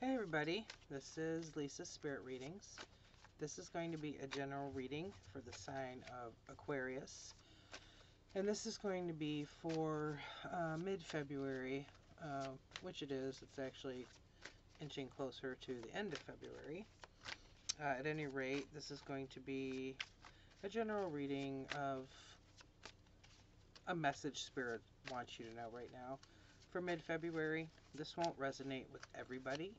Hey everybody, this is Lisa's Spirit Readings. This is going to be a general reading for the sign of Aquarius. And this is going to be for mid-February, which it is. It's actually inching closer to the end of February. At any rate, this is going to be a general reading of a message Spirit wants you to know right now. For mid-February, this won't resonate with everybody.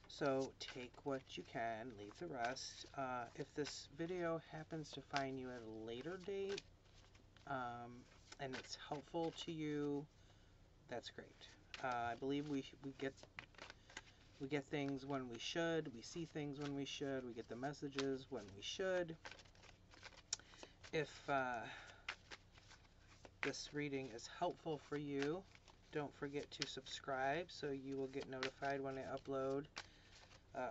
So take what you can, leave the rest. If this video happens to find you at a later date and it's helpful to you, that's great. I believe we get things when we should. We see things when we should. We get the messages when we should. If this reading is helpful for you, don't forget to subscribe so you will get notified when I upload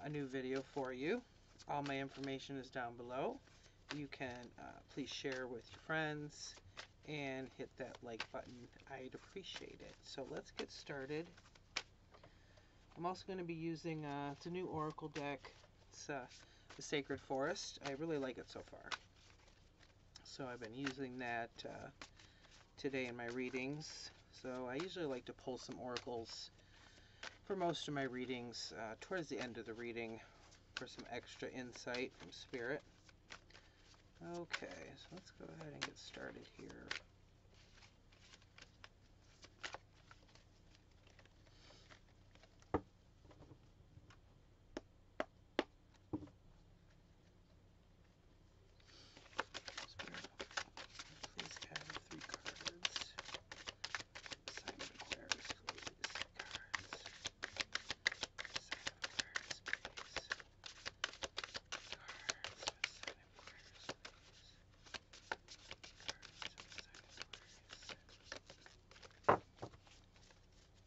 a new video for you. All my information is down below. You can please share with your friends and hit that like button. I'd appreciate it. So let's get started. I'm also going to be using it's a new oracle deck. It's the Sacred Forest. I really like it so far. So I've been using that today in my readings. So I usually like to pull some oracles for most of my readings towards the end of the reading for some extra insight from Spirit. Okay, so let's go ahead and get started here. Spirit, please have 3 cards. Sign of Aquarius, please. Cards. Sign of Aquarius, please. Cards.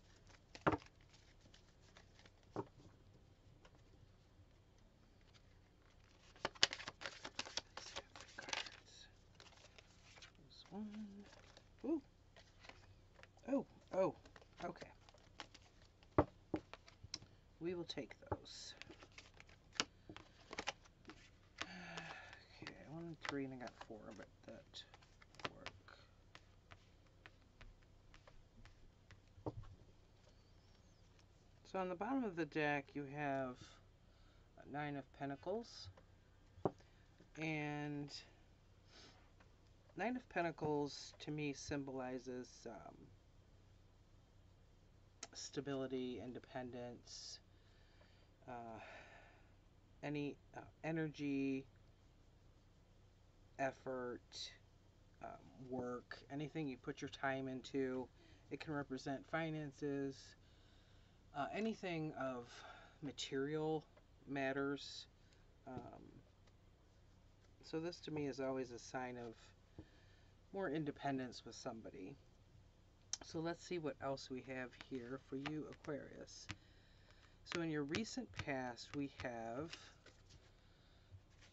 Sign of Aquarius, please. One. Ooh. Oh, okay. We will take those. Okay, 1, 3, and I got 4, but that will work. So on the bottom of the deck, you have a 9 of Pentacles. And 9 of Pentacles to me symbolizes stability, independence, any energy, effort, work, anything you put your time into. It can represent finances, anything of material matters. So this to me is always a sign of more independence with somebody. So let's see what else we have here for you, Aquarius. So in your recent past, we have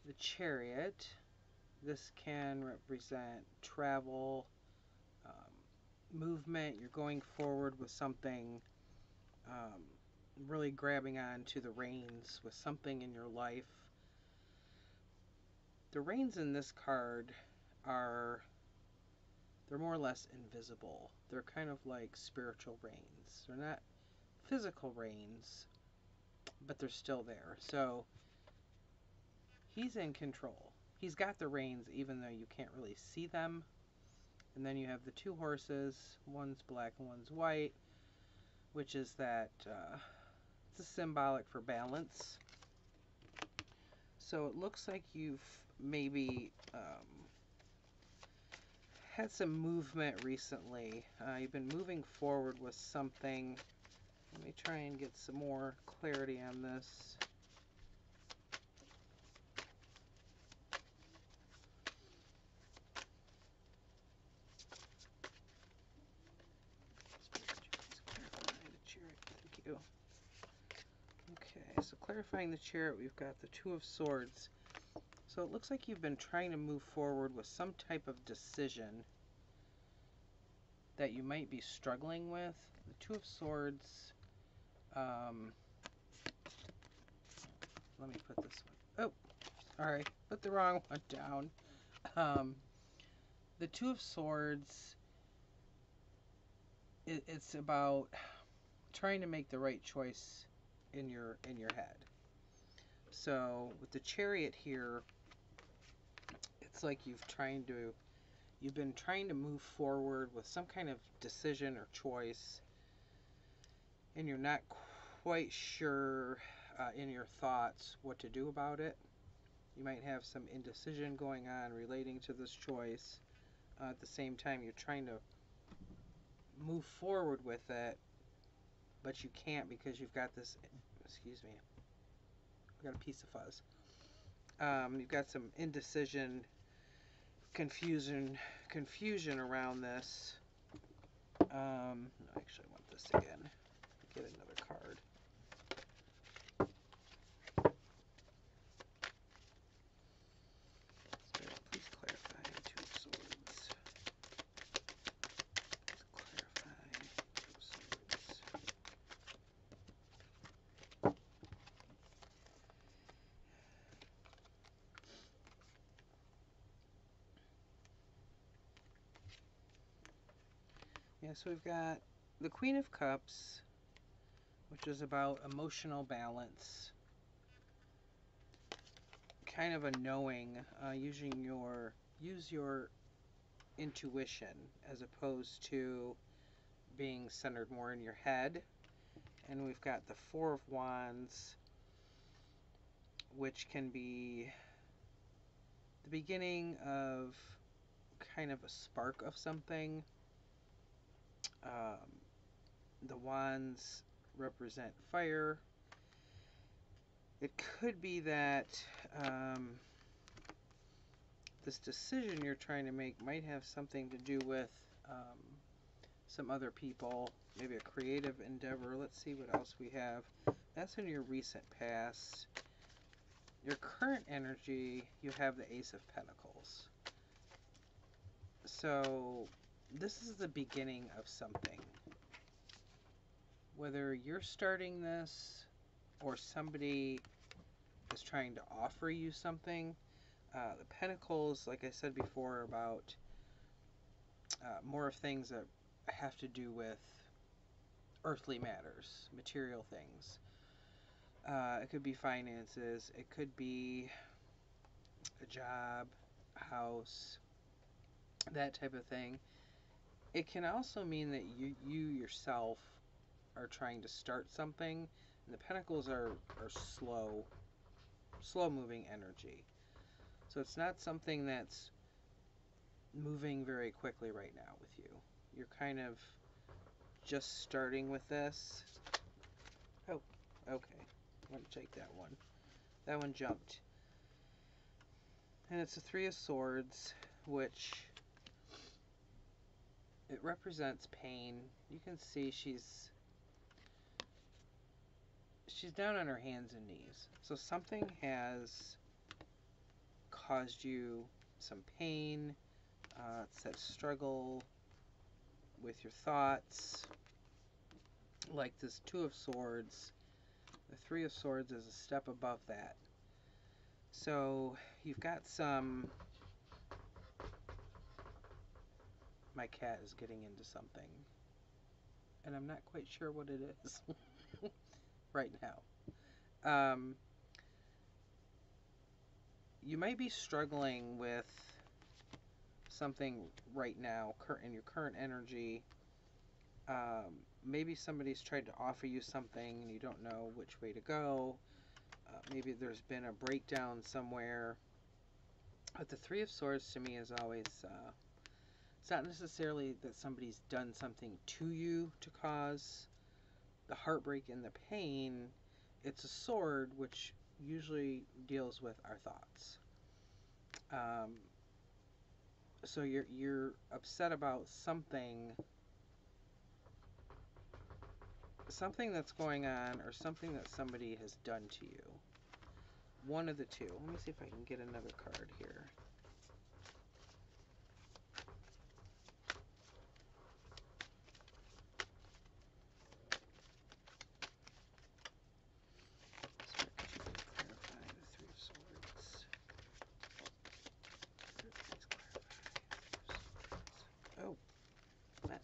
the Chariot. This can represent travel, movement. You're going forward with something, really grabbing on to the reins with something in your life. The reins in this card they're more or less invisible. They're kind of like spiritual reins. They're not physical reins, but they're still there. So he's in control. He's got the reins even though you can't really see them. And then you have the 2 horses. One's black and one's white, which is that it's a symbolic for balance. So it looks like you've maybe had some movement recently. You've been moving forward with something. Let me try and get some more clarity on this. Thank you. Okay, so clarifying the Chariot, we've got the 2 of Swords. So it looks like you've been trying to move forward with some type of decision that you might be struggling with. The 2 of Swords let me put this one. Oh, sorry, put the wrong one down. The Two of Swords, it's about trying to make the right choice in your head. So with the Chariot here, it's like you've been trying to move forward with some kind of decision or choice, and you're not quite sure in your thoughts what to do about it. You might have some indecision going on relating to this choice. At the same time, you're trying to move forward with it, but you can't because you've got this, excuse me, I've got a piece of fuzz. You've got some indecision, confusion around this. Actually, I want this again. Get another card. Spirit, please clarify. Two of Swords. Please clarify. Two of Swords. Yeah, so we've got the Queen of Cups, which is about emotional balance, kind of a knowing, use your intuition as opposed to being centered more in your head. And we've got the Four of Wands, which can be the beginning of kind of a spark of something. The wands represent fire. It could be that this decision you're trying to make might have something to do with some other people, maybe a creative endeavor. Let's see what else we have. That's in your recent past. Your current energy, you have the Ace of Pentacles. So this is the beginning of something. Whether you're starting this or somebody is trying to offer you something. The Pentacles, like I said before, are about more of things that have to do with earthly matters, material things. It could be finances, it could be a job, a house, that type of thing. It can also mean that you yourself are trying to start something. And the Pentacles are slow moving energy. So it's not something that's moving very quickly right now with you. You're kind of just starting with this. Oh, okay. I'm going to take that one. That one jumped. And it's a Three of Swords, which it represents pain. You can see she's down on her hands and knees. So something has caused you some pain. It's that struggle with your thoughts. Like this Two of Swords, the Three of Swords is a step above that. So you've got some... My cat is getting into something, and I'm not quite sure what it is right now. You might be struggling with something right now in your current energy. Maybe somebody's tried to offer you something and you don't know which way to go. Maybe there's been a breakdown somewhere. But the Three of Swords to me is always, it's not necessarily that somebody's done something to you to cause the heartbreak and the pain. It's a sword, which usually deals with our thoughts. So you're upset about something that's going on, or something that somebody has done to you. One of the two. Let me see if I can get another card here.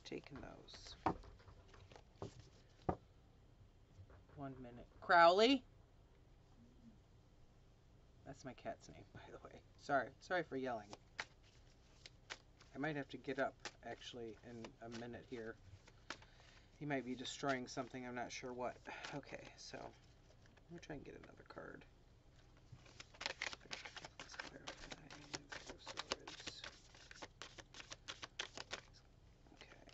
taking those. 1 minute. Crowley? That's my cat's name, by the way. Sorry for yelling. I might have to get up, actually, in a minute here. He might be destroying something, I'm not sure what. Okay, so, I'm going to try and get another card. Let's clarify. Okay.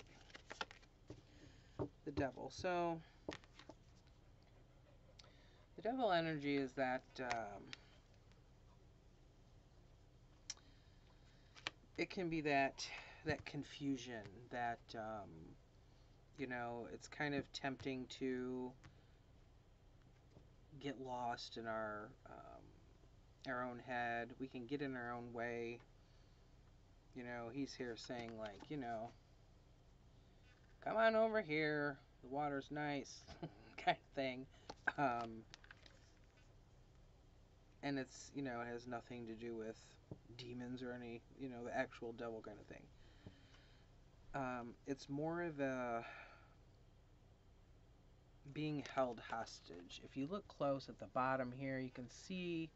The Devil. So, the Devil energy is that, it can be that confusion, that, you know, it's kind of tempting to get lost in our own head. We can get in our own way. You know, he's here saying, like, you know, come on over here, the water's nice, kind of thing. And it's, you know, it has nothing to do with demons or any, you know, the actual devil kind of thing. It's more of a being held hostage. If you look close at the bottom here, you can see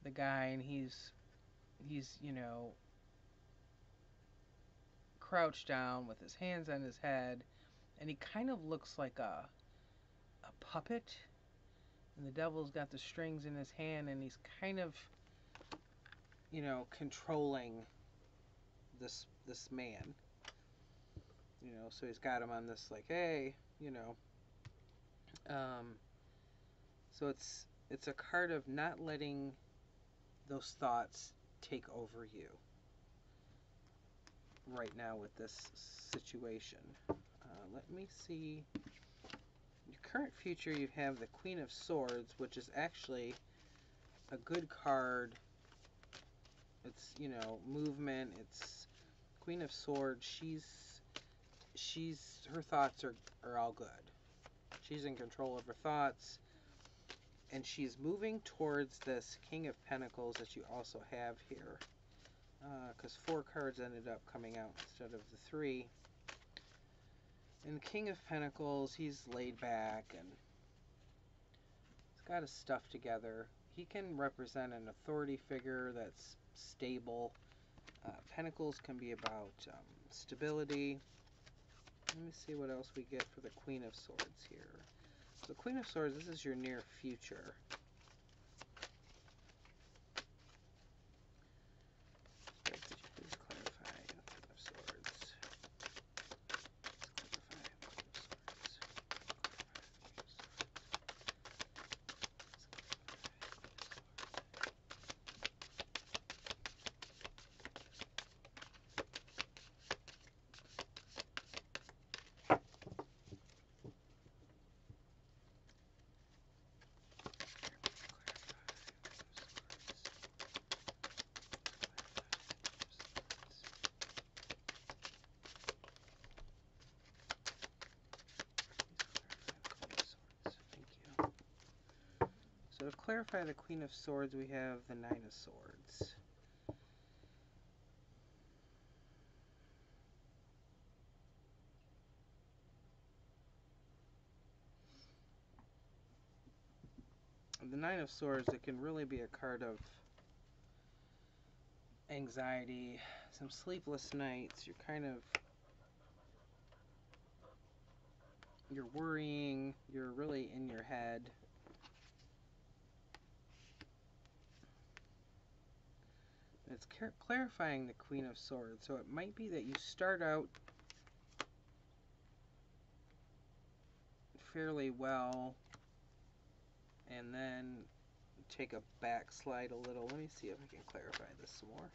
the guy, and he's you know, crouched down with his hands on his head, and he kind of looks like a puppet, and the devil's got the strings in his hand, and he's kind of, you know, controlling this man. You know, so he's got him on this, like, hey, you know. So it's a card of not letting those thoughts take over you right now with this situation. Let me see. Your current future, you have the Queen of Swords, which is actually a good card. It's, you know, movement. It's Queen of Swords. Her thoughts are all good. She's in control of her thoughts, and she's moving towards this King of Pentacles that you also have here, because 4 cards ended up coming out instead of the 3. And the King of Pentacles, he's laid back, and he's got his stuff together. He can represent an authority figure that's stable. Pentacles can be about stability. Let me see what else we get for the Queen of Swords here. The Queen of Swords, this is your near future. Could you please clarify the Queen of Swords? So to clarify the Queen of Swords, we have the Nine of Swords. The Nine of Swords, it can really be a card of anxiety, some sleepless nights. You're worrying, you're really in your head. It's clarifying the Queen of Swords, so it might be that you start out fairly well and then take a backslide a little. Let me see if I can clarify this some more.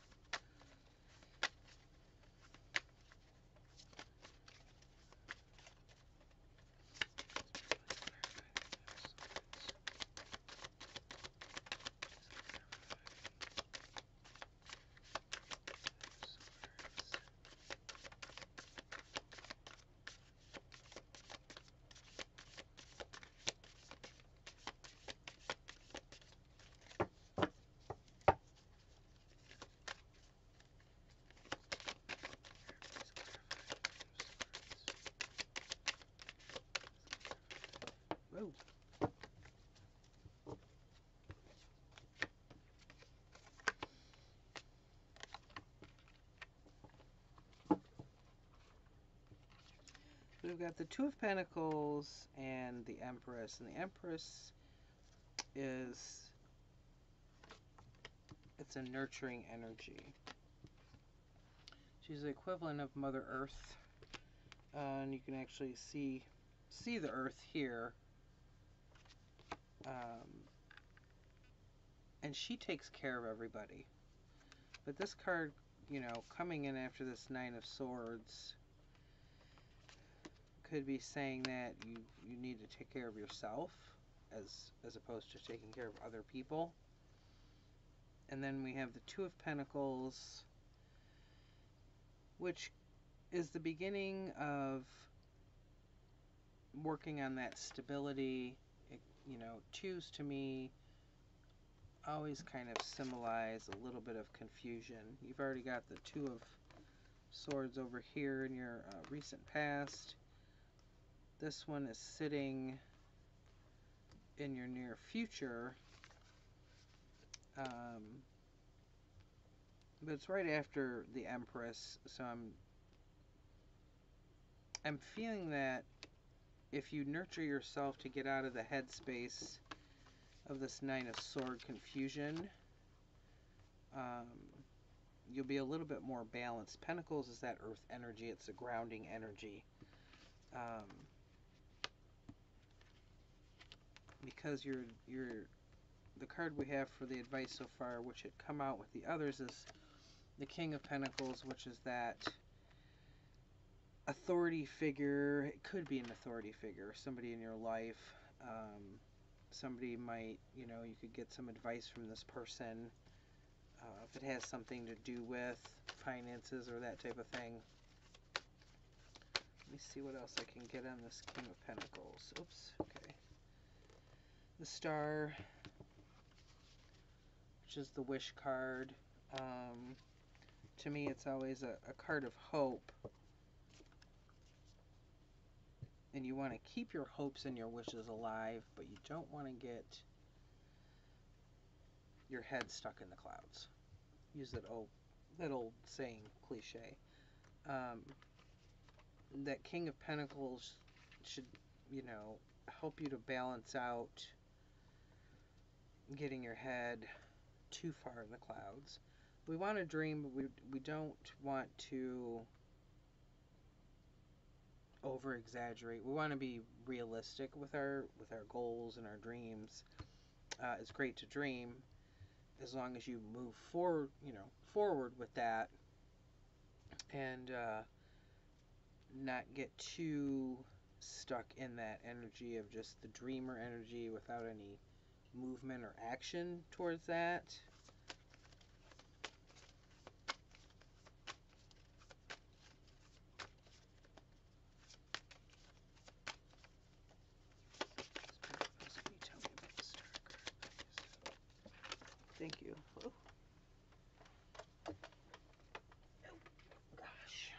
Whoa. We've got the Two of Pentacles and the Empress. And the Empress is, it's a nurturing energy. She's the equivalent of Mother Earth. And you can actually see the Earth here. And she takes care of everybody. But this card, you know, coming in after this Nine of Swords, could be saying that you need to take care of yourself as opposed to taking care of other people. And then we have the Two of Pentacles, which is the beginning of working on that stability. It, you know, twos to me always kind of symbolize a little bit of confusion. You've already got the Two of Swords over here in your recent past. This one is sitting in your near future. But it's right after the Empress, so I'm feeling that if you nurture yourself to get out of the headspace of this Nine of Sword confusion, you'll be a little bit more balanced. Pentacles is that earth energy. It's a grounding energy. Because the card we have for the advice so far, which had come out with the others, is the King of Pentacles, which is that authority figure. It could be an authority figure, somebody in your life. Somebody might, you know, you could get some advice from this person. If it has something to do with finances or that type of thing. Let me see what else I can get on this King of Pentacles. Oops, okay. The Star, which is the Wish card. To me, it's always a card of hope. And you want to keep your hopes and your wishes alive, but you don't want to get your head stuck in the clouds. Use that old saying, cliche. That King of Pentacles should, you know, help you to balance out getting your head too far in the clouds. We want to dream, but we don't want to over exaggerate. We want to be realistic with our goals and our dreams. It's great to dream as long as you move forward with that, and not get too stuck in that energy of just the dreamer energy without any movement or action towards that. Thank you. Oh. Gosh.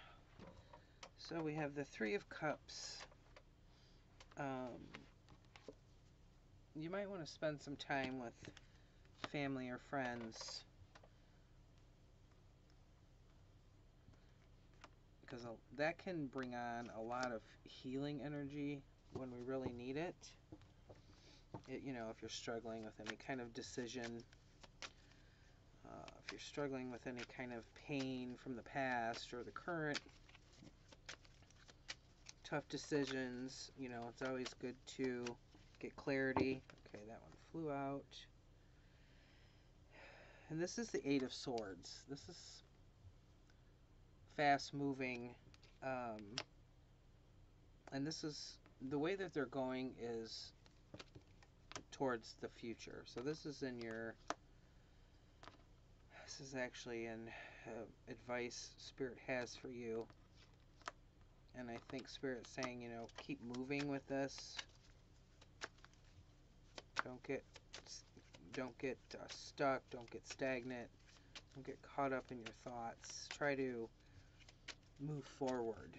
So we have the Three of Cups. You might want to spend some time with family or friends, because that can bring on a lot of healing energy when we really need it. You know, if you're struggling with any kind of decision, if you're struggling with any kind of pain from the past or the current, tough decisions, you know, it's always good to get clarity. Okay, that one flew out. And this is the Eight of Swords. This is fast moving, and this is the way that they're going is towards the future. So this is actually an advice Spirit has for you. And I think Spirit's saying, you know, keep moving with this. Don't get stuck. Don't get stagnant. Don't get caught up in your thoughts. Try to move forward.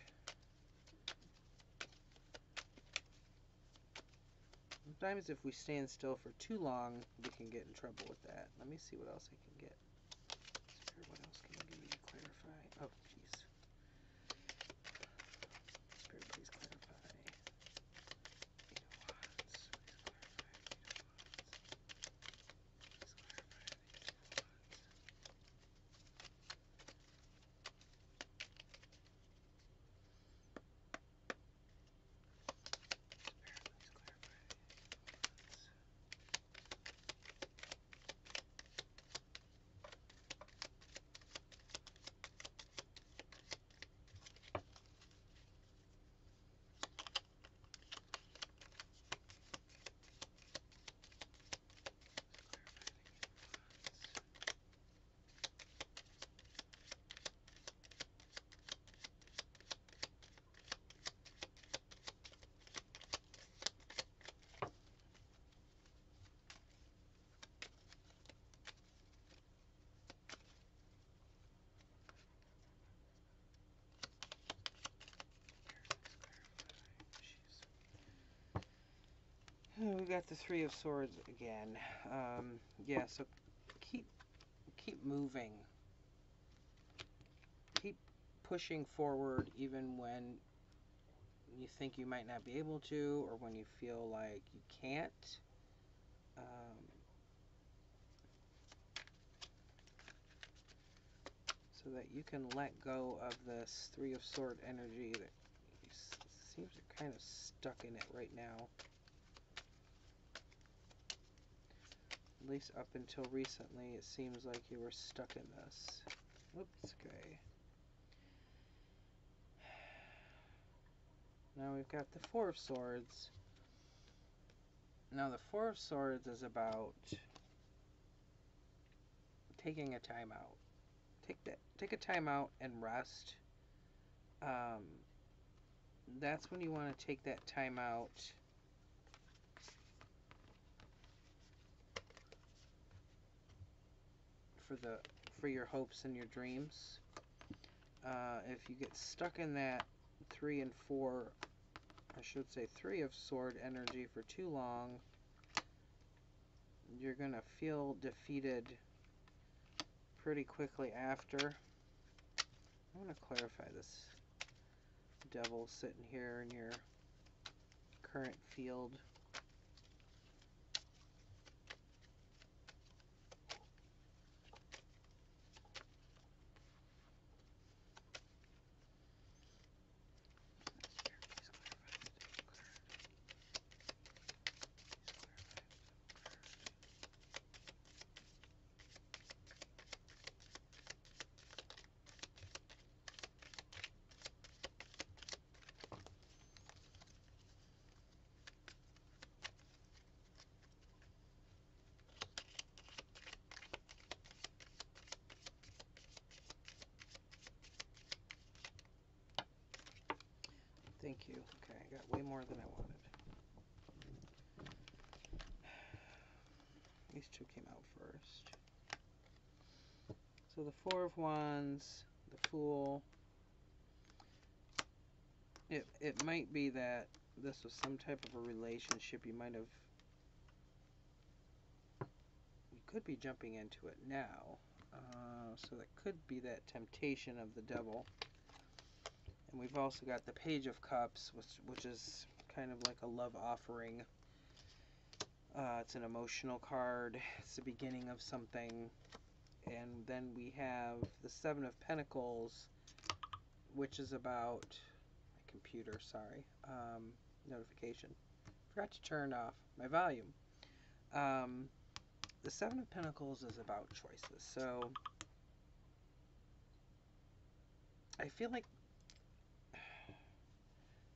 sometimes if we stand still for too long, we can get in trouble with that. Let me see what else I can get. Spirit, what else can you give me to clarify? Oh, jeez. Spirit, please clarify. Eight of Wands. Please we got the Three of Swords again. Yeah, so keep moving. Keep pushing forward even when you think you might not be able to, or when you feel like you can't. So that you can let go of this Three of Sword energy that seems you're kind of stuck in it right now. At least up until recently, it seems like you were stuck in this. Oops, okay. Now we've got the Four of Swords. Now the Four of Swords is about taking a time out. Take a time out and rest. That's when you want to take that time out for your hopes and your dreams. If you get stuck in that 3 and 4, I should say 3 of Sword energy for too long, you're gonna feel defeated pretty quickly after. I want to clarify this Devil sitting here in your current field. Thank you. Okay, I got way more than I wanted. These two came out first. So the Four of Wands, the Fool. It might be that this was some type of a relationship you might have. You could be jumping into it now. So that could be that temptation of the devil. And we've also got the Page of Cups, which is kind of like a love offering. It's an emotional card. It's the beginning of something. And then we have the Seven of Pentacles, which is about my computer, sorry, notification. Forgot to turn off my volume. The Seven of Pentacles is about choices. So I feel like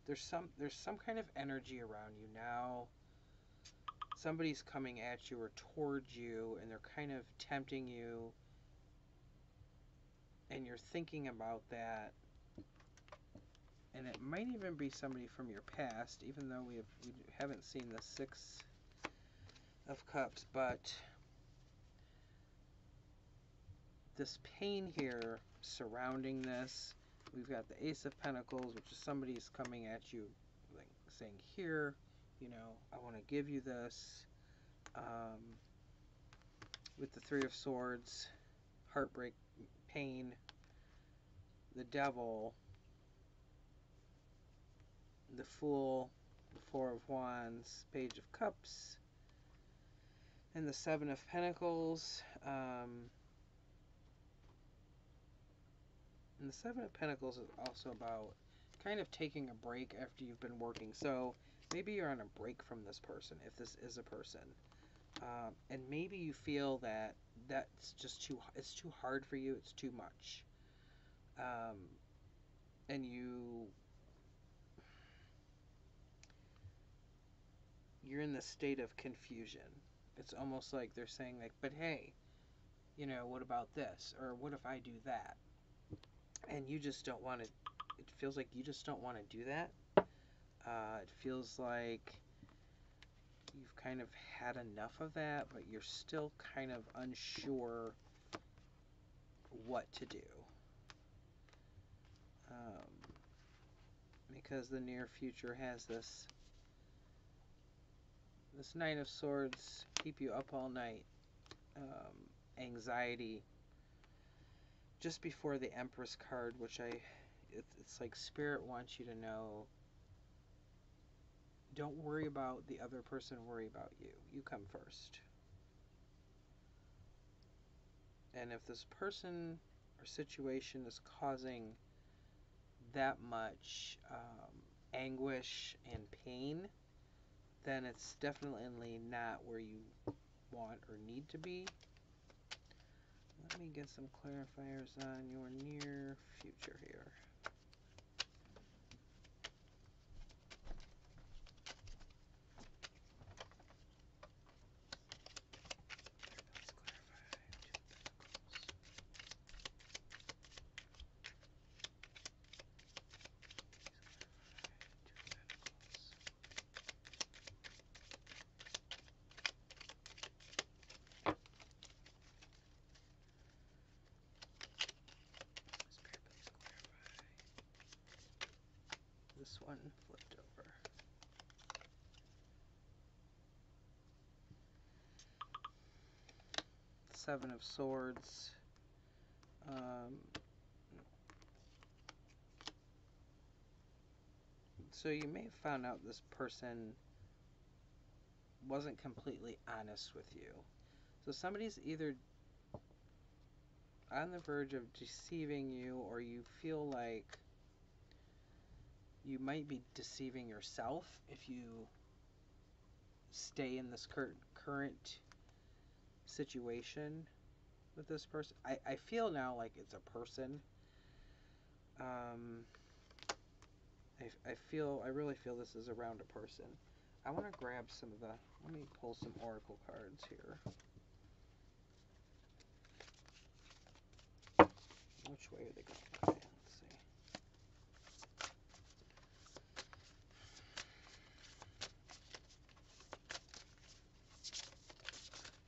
there's some kind of energy around you now. Somebody's coming at you or towards you, and they're kind of tempting you, and you're thinking about that. And it might even be somebody from your past, even though we haven't seen the Six of Cups. But this pain here surrounding this, we've got the Ace of Pentacles, which is somebody's coming at you, like saying, here, you know, I want to give you this. With the Three of Swords, heartbreak, pain, the Devil, the Fool, the Four of Wands, Page of Cups, and the Seven of Pentacles. And the Seven of Pentacles is also about kind of taking a break after you've been working. So maybe you're on a break from this person, if this is a person. And maybe you feel that that's just it's too hard for you, it's too much. And you're in this state of confusion. It's almost like they're saying, like, but hey, you know, what about this? Or what if I do that? And you just don't want to, it feels like you just don't want to do that. It feels like you've kind of had enough of that, but you're still kind of unsure what to do. Because the near future has this Nine of Swords, keep you up all night, anxiety. Just before the Empress card, which it's like Spirit wants you to know, don't worry about the other person, worry about you. You come first. And if this person or situation is causing that much anguish and pain, then it's definitely not where you want or need to be. Let me get some clarifiers on your near future here. This one flipped over. Seven of Swords. So you may have found out this person wasn't completely honest with you. So somebody's either on the verge of deceiving you, or you feel like you might be deceiving yourself if you stay in this current situation with this person. I feel now like it's a person. I really feel this is around a person. I want to grab some of the, let me pull some oracle cards here. Which way are they going? Okay, let's see.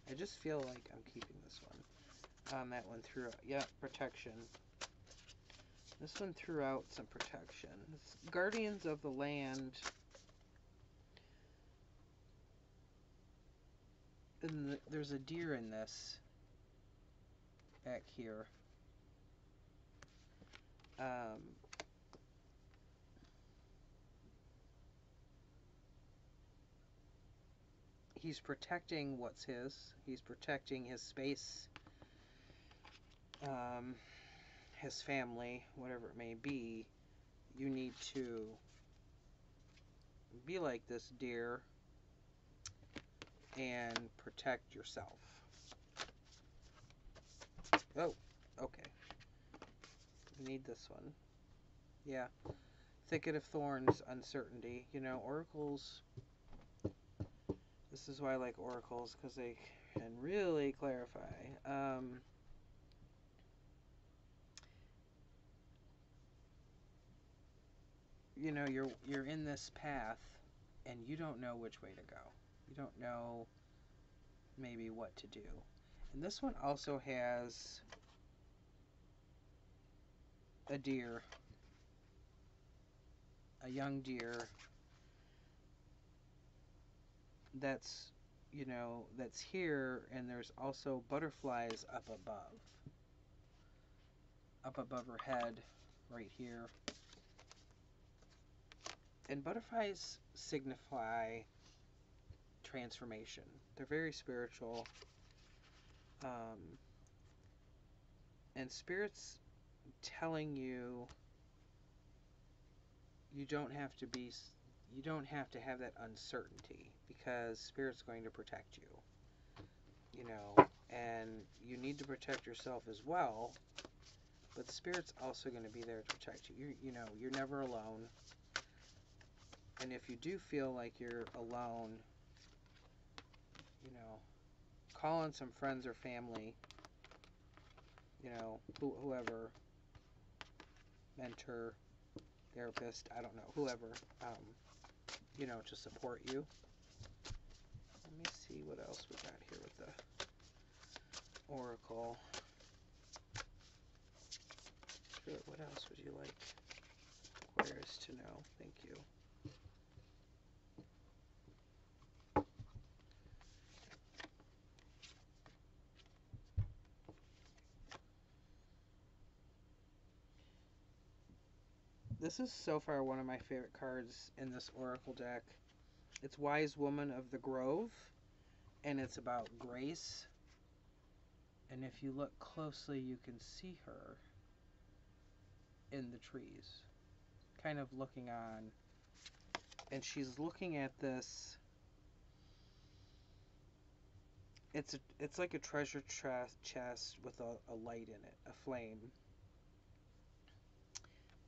I just feel like I'm keeping this one. That one threw out, yeah, protection. This one threw out some protection. It's Guardians of the Land. And there's a deer in this back here. He's protecting what's his. He's protecting his space, his family, whatever it may be. You need to be like this deer and protect yourself. Oh, okay. We need this one. Yeah. Thicket of Thorns, uncertainty. You know, oracles, this is why I like oracles, because they can really clarify. You know, you're in this path, and you don't know which way to go. You don't know maybe what to do. And this one also has a deer, a young deer, that's, that's here, and there's also butterflies up above her head, right here. And butterflies signify transformation. They're very spiritual. And Spirit's telling you you don't have to have that uncertainty, because Spirit's going to protect you, and you need to protect yourself as well, but Spirit's also going to be there to protect you. You're never alone. And if you do feel like you're alone, call on some friends or family, whoever, mentor, therapist, I don't know, whoever, to support you. Let me see what else we got here with the oracle. Spirit, what else would you like Aquarius to know? Thank you. This is so far one of my favorite cards in this oracle deck. It's Wise Woman of the Grove, and it's about grace. And if you look closely, you can see her in the trees, kind of looking on. And she's looking at this. It's like a treasure chest with a light in it, a flame.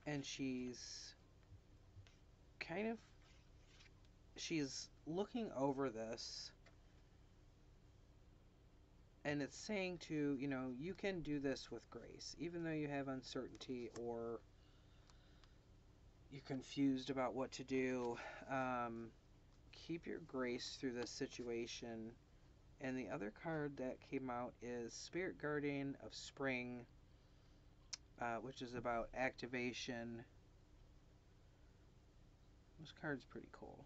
And she's looking over this, and it's saying to, you can do this with grace, even though you have uncertainty or you're confused about what to do. Keep your grace through this situation. And the other card that came out is Spirit Guardian of Spring, which is about activation. This card's pretty cool.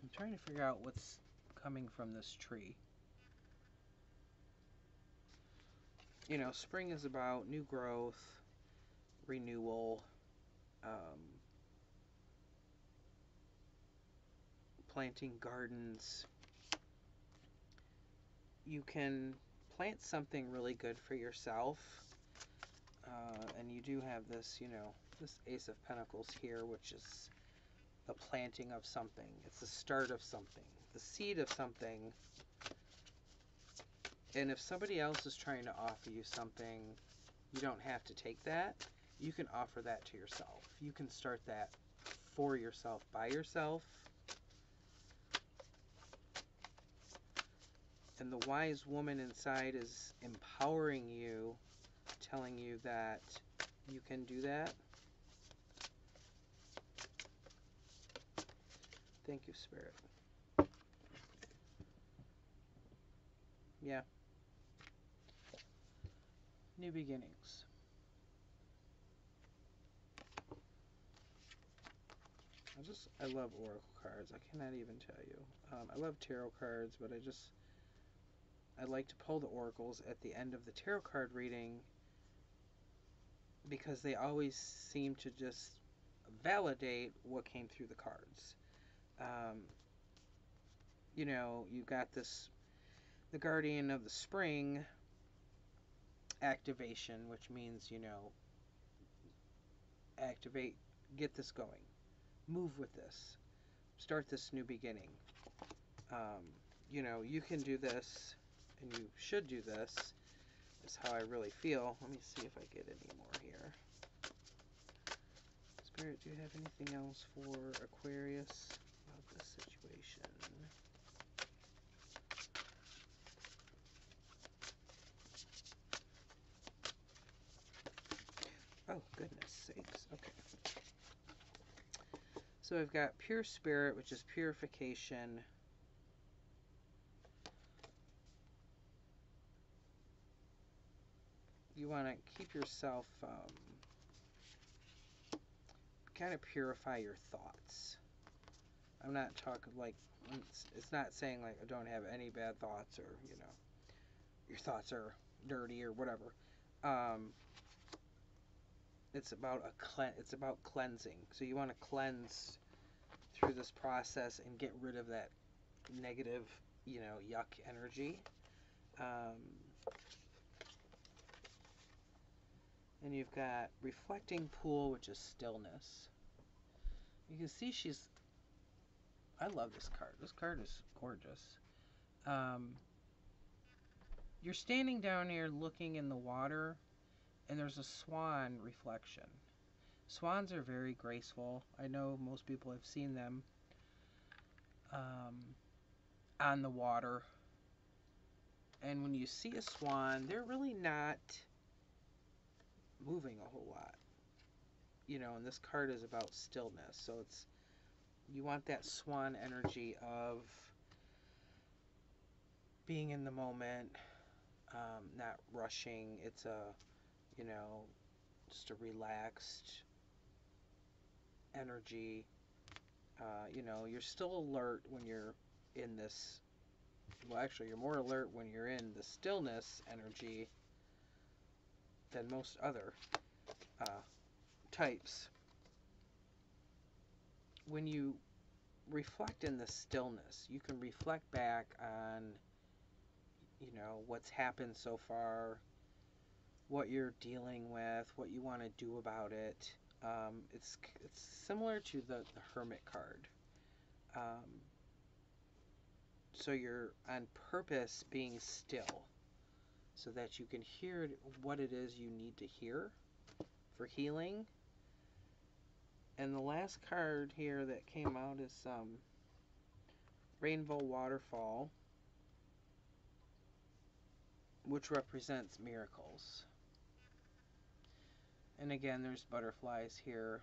I'm trying to figure out what's coming from this tree. Spring is about new growth, renewal, planting gardens. You can plant something really good for yourself, and you do have this, this Ace of Pentacles here, which is the planting of something. It's the start of something, the seed of something. And if somebody else is trying to offer you something, you don't have to take that. You can offer that to yourself. You can start that for yourself, by yourself. And the wise woman inside is empowering you, telling you that you can do that. Thank you, Spirit. Yeah. New beginnings. I love oracle cards. I cannot even tell you. I love tarot cards, but I like to pull the oracles at the end of the tarot card reading, because they always seem to just validate what came through the cards. You got the Guardian of the Spring activation, which means, activate, get this going, move with this, start this new beginning. You can do this, and you should do this, is how I really feel. Let me see if I get any more here. Spirit, do you have anything else for Aquarius about this situation? Oh, goodness sakes. Okay. So I've got Pure Spirit, which is purification. You want to keep yourself, kind of purify your thoughts. I'm not talking like, it's not saying like I don't have any bad thoughts, or, your thoughts are dirty or whatever. It's about it's about cleansing. So you want to cleanse through this process and get rid of that negative, yuck energy. And you've got reflecting pool, which is stillness. You can see I love this card. This card is gorgeous. You're standing down here looking in the water, and there's a swan reflection. Swans are very graceful. I know most people have seen them on the water. And when you see a swan, they're really not moving a whole lot. And this card is about stillness. So you want that swan energy of being in the moment, not rushing. It's just a relaxed energy. You're still alert when you're in this. Well, actually, you're more alert when you're in the stillness energy than most other types. When you reflect in the stillness, you can reflect back on, what's happened so far, what you're dealing with, what you want to do about it. It's similar to the Hermit card. So you're on purpose being still so that you can hear what it is you need to hear for healing. And the last card here that came out is Rainbow Waterfall, which represents miracles. And again, there's butterflies here,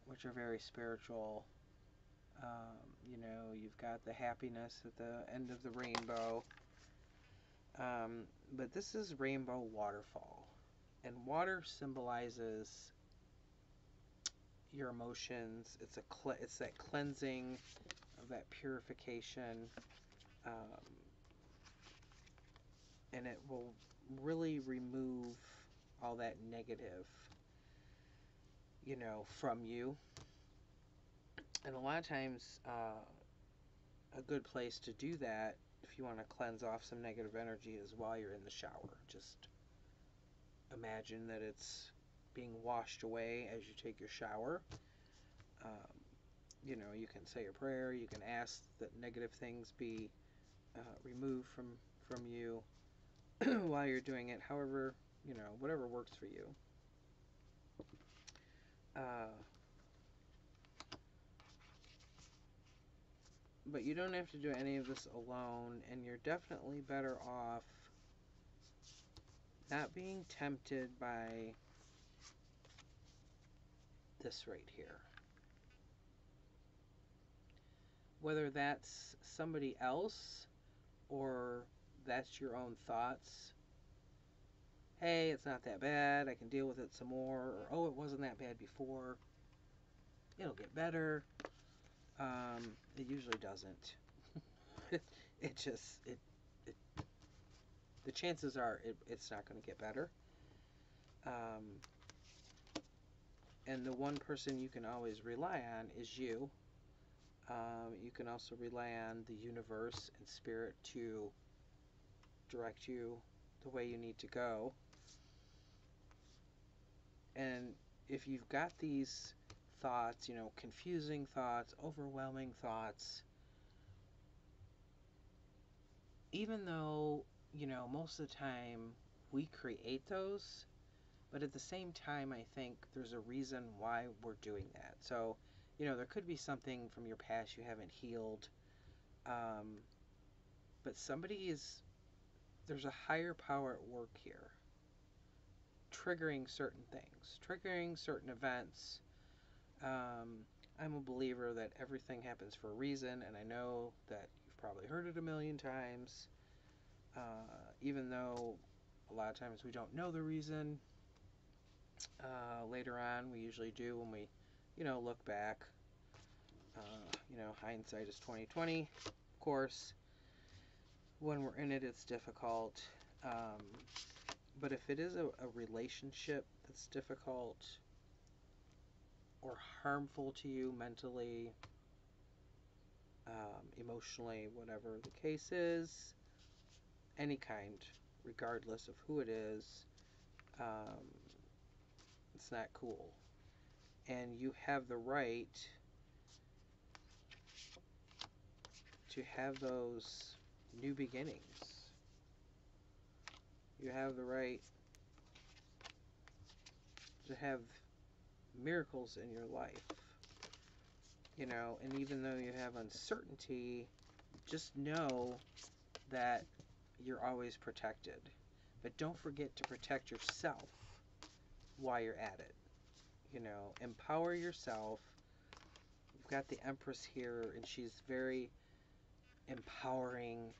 which are very spiritual. You've got the happiness at the end of the rainbow. But this is Rainbow Waterfall. And water symbolizes your emotions. It's that cleansing, of that purification. And it will really remove all that negative, from you. And a lot of times, a good place to do that, if you want to cleanse off some negative energy, is while you're in the shower. Just imagine that it's being washed away as you take your shower. You can say a prayer. You can ask that negative things be removed from you while you're doing it. However, whatever works for you. But you don't have to do any of this alone, and you're definitely better off not being tempted by this right here. Whether that's somebody else or that's your own thoughts. Hey, it's not that bad. I can deal with it some more. Or, oh, it wasn't that bad before. It'll get better. It usually doesn't. The chances are it's not going to get better. And the one person you can always rely on is you. You can also rely on the universe and spirit to direct you the way you need to go. And if you've got these thoughts, confusing thoughts, overwhelming thoughts, even though, most of the time we create those, but at the same time, I think there's a reason why we're doing that. So, there could be something from your past you haven't healed, but there's a higher power at work here, triggering certain things, triggering certain events. I'm a believer that everything happens for a reason, and I know that you've probably heard it a million times, even though a lot of times we don't know the reason. Later on, we usually do when we, look back. You know, hindsight is 20/20. Of course, when we're in it, it's difficult. But if it is a relationship that's difficult or harmful to you mentally, emotionally, whatever the case is, any kind, regardless of who it is, um, it's not cool. And you have the right to have those new beginnings. You have the right to have miracles in your life. You know, and even though you have uncertainty, just know that you're always protected. But don't forget to protect yourself while you're at it. You know, empower yourself. We've got the Empress here, and she's very empowering,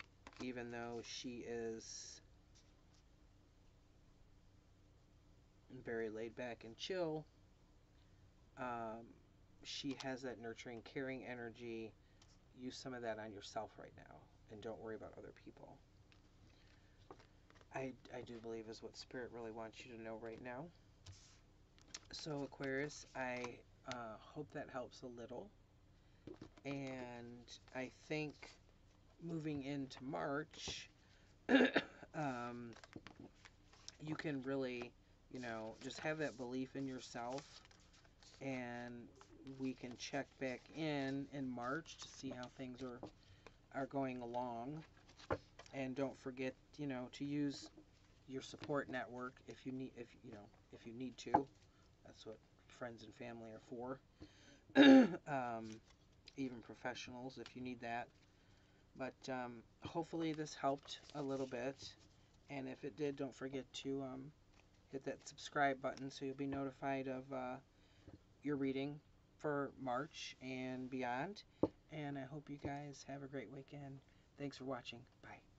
even though she is very laid back and chill. She has that nurturing, caring energy. Use some of that on yourself right now, and don't worry about other people. I do believe is what Spirit really wants you to know right now. So Aquarius, I hope that helps a little. And I think moving into March, you can really, you know, just have that belief in yourself, and we can check back in March to see how things are going along. And don't forget, you know, to use your support network if you need to. That's what friends and family are for. Even professionals if you need that. But hopefully this helped a little bit. And if it did, don't forget to hit that subscribe button so you'll be notified of your reading for March and beyond. And I hope you guys have a great weekend. Thanks for watching. Bye.